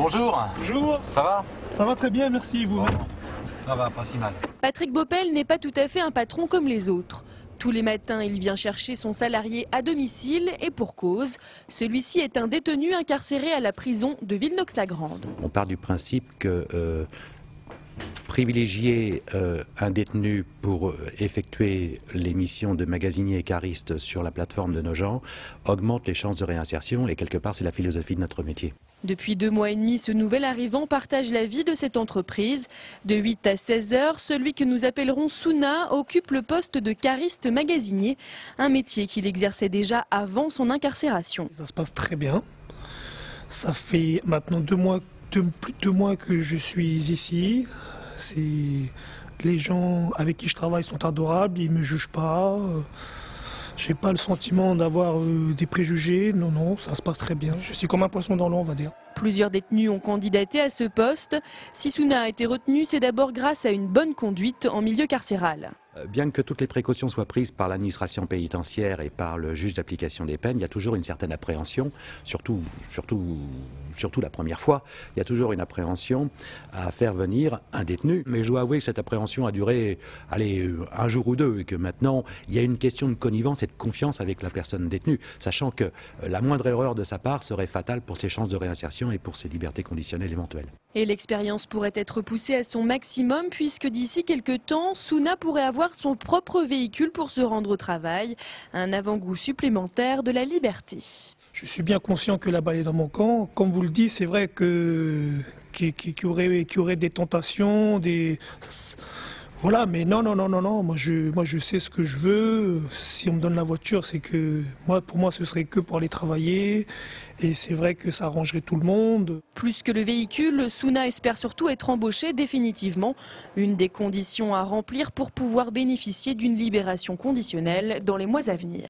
Bonjour. Bonjour. Ça va? Ça va très bien, merci, vous. Bon. Ça va, pas si mal. Patrick Baupel n'est pas tout à fait un patron comme les autres. Tous les matins, il vient chercher son salarié à domicile et pour cause. Celui-ci est un détenu incarcéré à la prison de Villenox-la-Grande. On part du principe que privilégier un détenu pour effectuer les missions de magasinier et cariste sur la plateforme de Nogent augmente les chances de réinsertion et quelque part c'est la philosophie de notre métier. Depuis 2 mois et demi, ce nouvel arrivant partage la vie de cette entreprise. De 8 à 16 heures, celui que nous appellerons Souna occupe le poste de cariste magasinier, un métier qu'il exerçait déjà avant son incarcération. Ça se passe très bien. Ça fait maintenant 2 mois, plus de 2 mois que je suis ici. Les gens avec qui je travaille sont adorables, ils ne me jugent pas. J'ai pas le sentiment d'avoir des préjugés, non, ça se passe très bien. Je suis comme un poisson dans l'eau, on va dire. Plusieurs détenus ont candidaté à ce poste. Si Souna a été retenu, c'est d'abord grâce à une bonne conduite en milieu carcéral. Bien que toutes les précautions soient prises par l'administration pénitentiaire et par le juge d'application des peines, il y a toujours une certaine appréhension, surtout la première fois, il y a toujours une appréhension à faire venir un détenu. Mais je dois avouer que cette appréhension a duré, un jour ou deux, et que maintenant, il y a une question de connivence et de confiance avec la personne détenue, sachant que la moindre erreur de sa part serait fatale pour ses chances de réinsertion et pour ses libertés conditionnelles éventuelles. Et l'expérience pourrait être poussée à son maximum puisque d'ici quelques temps, Souna pourrait avoir son propre véhicule pour se rendre au travail. Un avant-goût supplémentaire de la liberté. Je suis bien conscient que la balle est dans mon camp. Comme vous le dites, c'est vrai qu'il y aurait des tentations, Voilà, mais non. Moi, je sais ce que je veux. Si on me donne la voiture, c'est que pour moi, ce serait que pour aller travailler. Et c'est vrai que ça arrangerait tout le monde. Plus que le véhicule, Souna espère surtout être embauché définitivement. Une des conditions à remplir pour pouvoir bénéficier d'une libération conditionnelle dans les mois à venir.